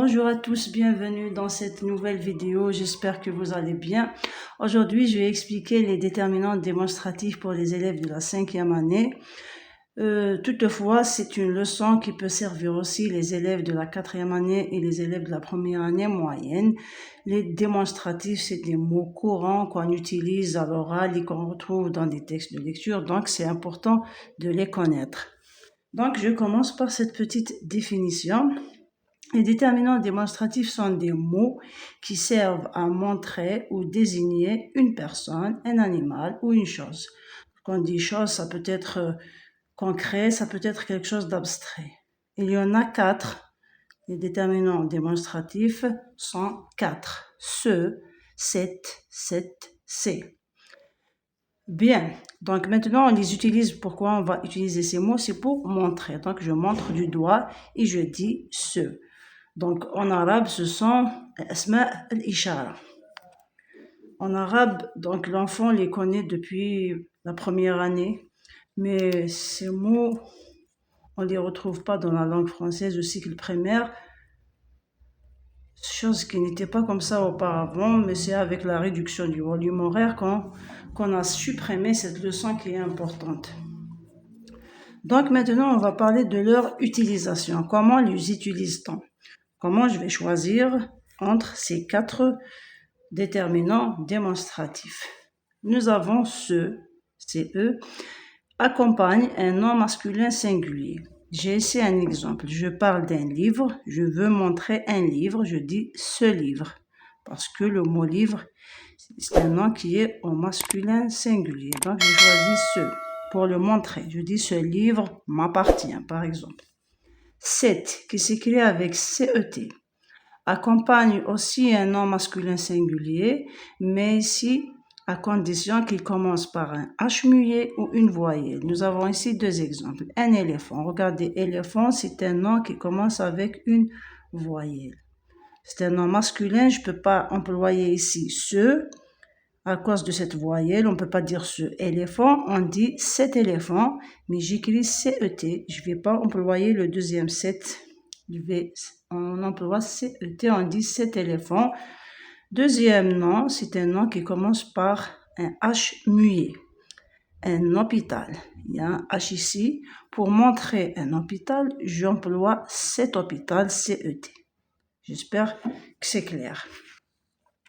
Bonjour à tous, bienvenue dans cette nouvelle vidéo, j'espère que vous allez bien. Aujourd'hui, je vais expliquer les déterminants démonstratifs pour les élèves de la 5e année. Toutefois, c'est une leçon qui peut servir aussi les élèves de la 4e année et les élèves de la 1re année moyenne. Les démonstratifs, c'est des mots courants qu'on utilise à l'oral et qu'on retrouve dans des textes de lecture, donc c'est important de les connaître. Donc, je commence par cette petite définition. Les déterminants démonstratifs sont des mots qui servent à montrer ou désigner une personne, un animal ou une chose. Quand on dit chose, ça peut être concret, ça peut être quelque chose d'abstrait. Il y en a 4. Les déterminants démonstratifs sont 4. Ce, cette, c'est. Bien, donc maintenant on les utilise. Pourquoi on va utiliser ces mots? C'est pour montrer. Donc je montre du doigt et je dis ce. Donc en arabe, ce sont asma al-ishara. En arabe, donc l'enfant les connaît depuis la 1re année, mais ces mots, on ne les retrouve pas dans la langue française au cycle primaire, chose qui n'était pas comme ça auparavant, mais c'est avec la réduction du volume horaire qu'on a supprimé cette leçon qui est importante. Donc maintenant, on va parler de leur utilisation. Comment les utilise-t-on? Comment je vais choisir entre ces 4 déterminants démonstratifs? Nous avons ce, accompagne un nom masculin singulier. J'ai ici un exemple. Je parle d'un livre, je veux montrer un livre, je dis ce livre. Parce que le mot livre, c'est un nom qui est au masculin singulier. Donc je choisis ce pour le montrer. Je dis ce livre m'appartient, par exemple. Cet, qui s'écrit avec CET, accompagne aussi un nom masculin singulier, mais ici, à condition qu'il commence par un H muet ou une voyelle. Nous avons ici 2 exemples. Un éléphant. Regardez, éléphant, c'est un nom qui commence avec une voyelle. C'est un nom masculin, je ne peux pas employer ici ce, à cause de cette voyelle. On ne peut pas dire ce éléphant, on dit cet éléphant, mais j'écris CET. Je ne vais pas employer le deuxième cet. On emploie CET, on dit cet éléphant. Deuxième nom, c'est un nom qui commence par un H muet. Un hôpital. Il y a un H ici. Pour montrer un hôpital, j'emploie cet hôpital, CET. J'espère que c'est clair.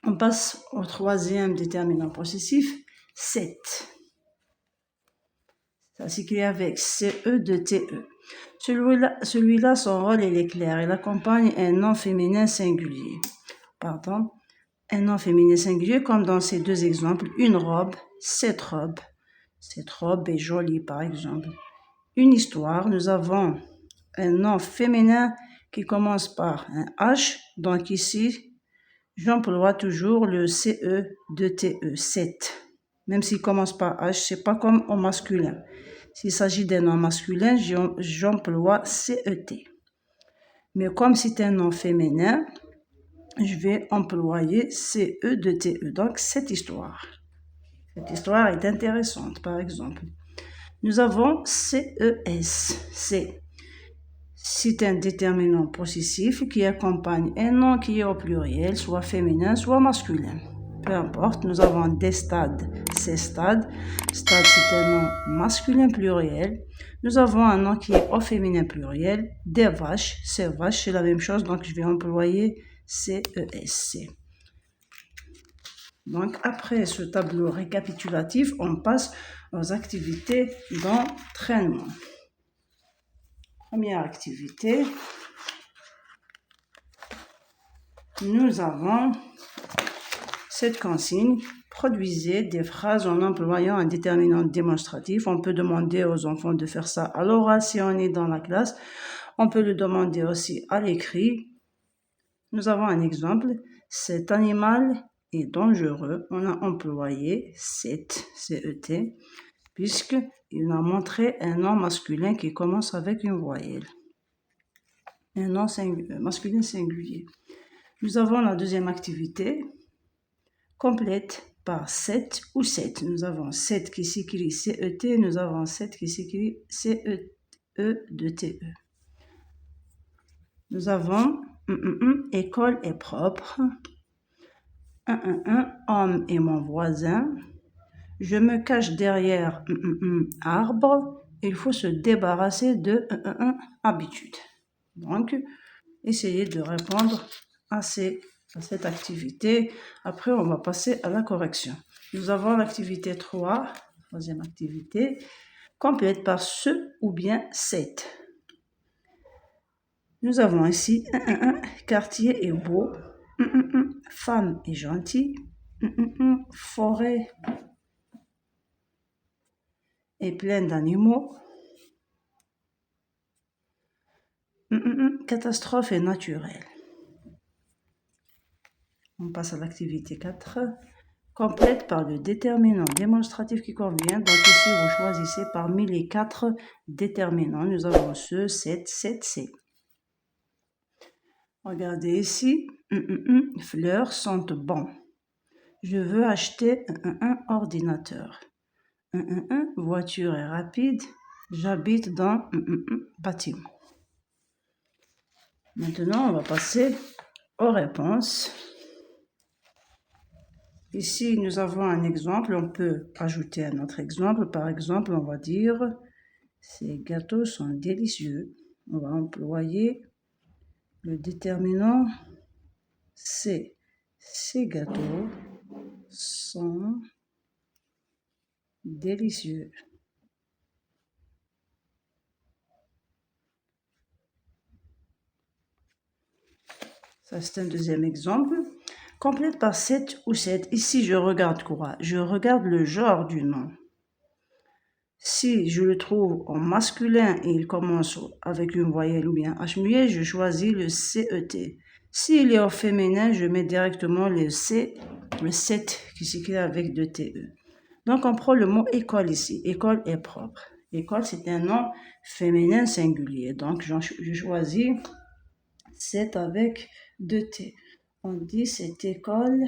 On passe au 3e déterminant possessif, cet. Ça s'écrit avec CE-TE. Celui-là, son rôle, il est clair. Il accompagne un nom féminin singulier. Un nom féminin singulier, comme dans ces 2 exemples. Une robe, cette robe. Cette robe est jolie, par exemple. Une histoire, nous avons un nom féminin qui commence par un H. Donc ici, j'emploie toujours le CE-TE, cet. Même s'il commence par H, c'est pas comme au masculin. S'il s'agit d'un nom masculin, j'emploie CET. Mais comme c'est un nom féminin, je vais employer CE-TE. Donc, cette histoire. Cette histoire est intéressante, par exemple. Nous avons CES. C'est un déterminant possessif qui accompagne un nom qui est au pluriel, soit féminin, soit masculin. Peu importe, nous avons des stades, ces stades. Stade, c'est un nom masculin pluriel. Nous avons un nom qui est au féminin pluriel. Des vaches, ces vaches, c'est la même chose, donc je vais employer CES. Donc, après ce tableau récapitulatif, on passe aux activités d'entraînement. Première activité, nous avons cette consigne. Produisez des phrases en employant un déterminant démonstratif. On peut demander aux enfants de faire ça à l'oral si on est dans la classe. On peut le demander aussi à l'écrit. Nous avons un exemple. Cet animal est dangereux. On a employé cet, CET, puisqu'il a montré un nom masculin qui commence avec une voyelle. Un nom masculin singulier. Nous avons la deuxième activité. Complète par cet ou cette. Nous avons cet qui s'écrit CET, nous avons cet qui s'écrit CE de TE. Nous avons École est propre. Homme est mon voisin. Je me cache derrière arbre. Il faut se débarrasser de habitude. Donc, essayez de répondre à cette activité. Après, on va passer à la correction. Nous avons l'activité 3, troisième activité. Complète par ce ou bien cette. Nous avons ici quartier est beau. Femme est gentille. Forêt est pleine d'animaux. Catastrophe est naturelle. On passe à l'activité 4. Complète par le déterminant démonstratif qui convient. Donc ici, vous choisissez parmi les 4 déterminants. Nous avons ce, cette, c'est. Regardez ici. Fleurs sentent bon. Je veux acheter un ordinateur. Voiture est rapide. J'habite dans bâtiment. Maintenant, on va passer aux réponses. Ici, nous avons un exemple. On peut ajouter un autre exemple. Par exemple, on va dire « Ces gâteaux sont délicieux ». On va employer le déterminant « c'est ». Ces gâteaux sont délicieux. Ça, c'est un deuxième exemple. Complète par 7 ou 7. Ici, je regarde quoi? Je regarde le genre du nom. Si je le trouve en masculin et il commence avec une voyelle ou bien H muet, je choisis le CET. S'il est au féminin, je mets directement le 7 qui s'écrit avec 2 TE. Donc, on prend le mot école ici. École est propre. École, c'est un nom féminin singulier. Donc, je choisis 7 avec 2 T. On dit cette école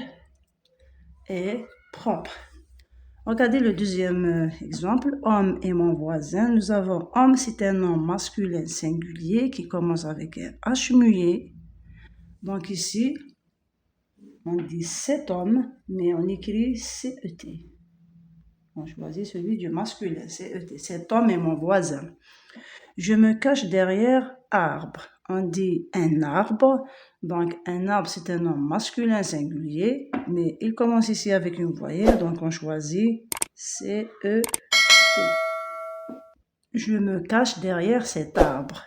est propre. Regardez le deuxième exemple. Homme est mon voisin. Nous avons homme, c'est un nom masculin singulier qui commence avec un H muet. Donc ici, on dit cet homme, mais on écrit CET. On choisit celui du masculin, CET. Cet homme est mon voisin. Je me cache derrière arbre. On dit un arbre. Donc, un arbre, c'est un nom masculin singulier, mais il commence ici avec une voyelle, donc on choisit C-E-T. Je me cache derrière cet arbre.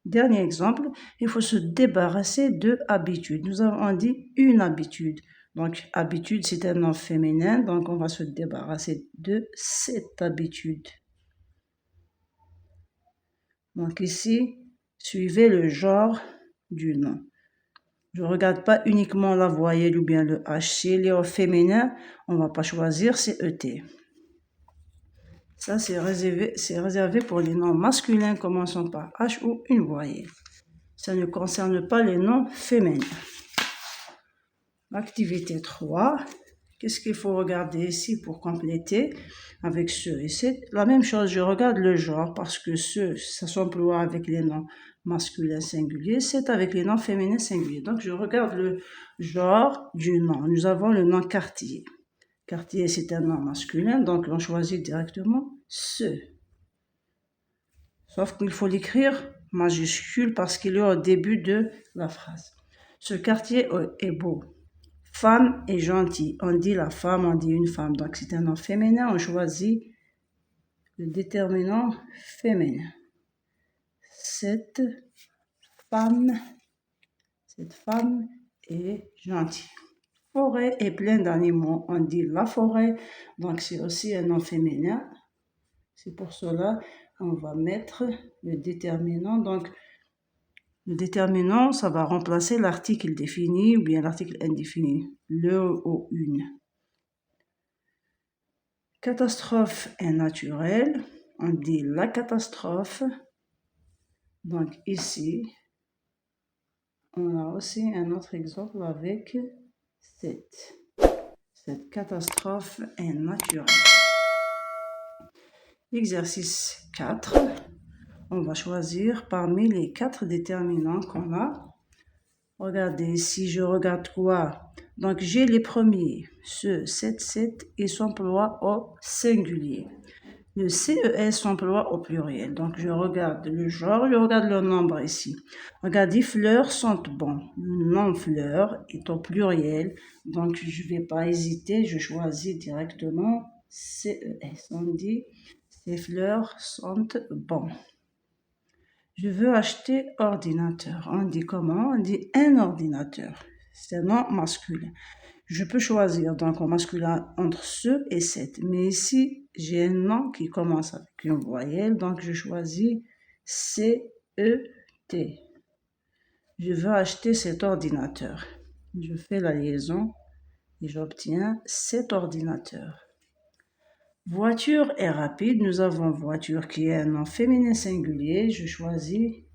Dernier exemple, il faut se débarrasser de habitude. Nous avons dit une habitude. Donc, habitude, c'est un nom féminin, donc on va se débarrasser de cette habitude. Donc ici, suivez le genre du nom. Je ne regarde pas uniquement la voyelle ou bien le H. S'il est au féminin, on ne va pas choisir CET. Ça, c'est réservé pour les noms masculins commençant par H ou une voyelle. Ça ne concerne pas les noms féminins. Activité 3. Qu'est-ce qu'il faut regarder ici pour compléter avec ce et c'est la même chose, je regarde le genre parce que ça s'emploie avec les noms masculins singuliers, c'est avec les noms féminins singuliers. Donc, je regarde le genre du nom. Nous avons le nom quartier. Quartier, c'est un nom masculin, donc on choisit directement ce. Sauf qu'il faut l'écrire majuscule parce qu'il est au début de la phrase. Ce quartier est beau. Femme est gentille. On dit la femme, on dit une femme. Donc, c'est un nom féminin. On choisit le déterminant féminin. Cette femme est gentille. Forêt est pleine d'animaux. On dit la forêt. Donc, c'est aussi un nom féminin. C'est pour cela on va mettre le déterminant. Donc, le déterminant, ça va remplacer l'article défini ou bien l'article indéfini. Le ou une. Catastrophe est naturelle. On dit la catastrophe. Donc ici, on a aussi un autre exemple avec cette. Cette catastrophe est naturelle. Exercice 4. on va choisir parmi les 4 déterminants qu'on a. Regardez, ici, je regarde quoi? Donc, j'ai les premiers, ce 7 et s'emploie au singulier. Le CES s'emploie au pluriel. Donc, je regarde le genre, je regarde le nombre ici. Regardez, fleurs sentent bon. Le nom fleurs est au pluriel. Donc, je ne vais pas hésiter, je choisis directement CES. On dit, ces fleurs sentent bon. Je veux acheter ordinateur. On dit comment? On dit un ordinateur. C'est un nom masculin. Je peux choisir donc en masculin entre ce et cette. Mais ici, j'ai un nom qui commence avec une voyelle. Donc, je choisis C-E-T. Je veux acheter cet ordinateur. Je fais la liaison et j'obtiens cet ordinateur. Voiture est rapide. Nous avons voiture qui est un nom féminin singulier. Je choisis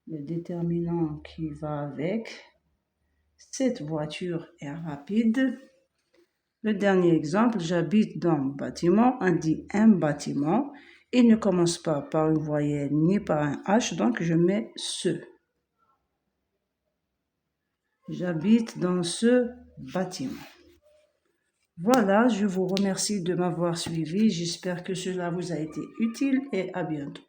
le déterminant qui va avec. Cette voiture est rapide. Le dernier exemple, j'habite dans un bâtiment. On dit un bâtiment. Il ne commence pas par une voyelle ni par un H, donc je mets ce. J'habite dans ce bâtiment. Voilà, je vous remercie de m'avoir suivi. J'espère que cela vous a été utile et à bientôt.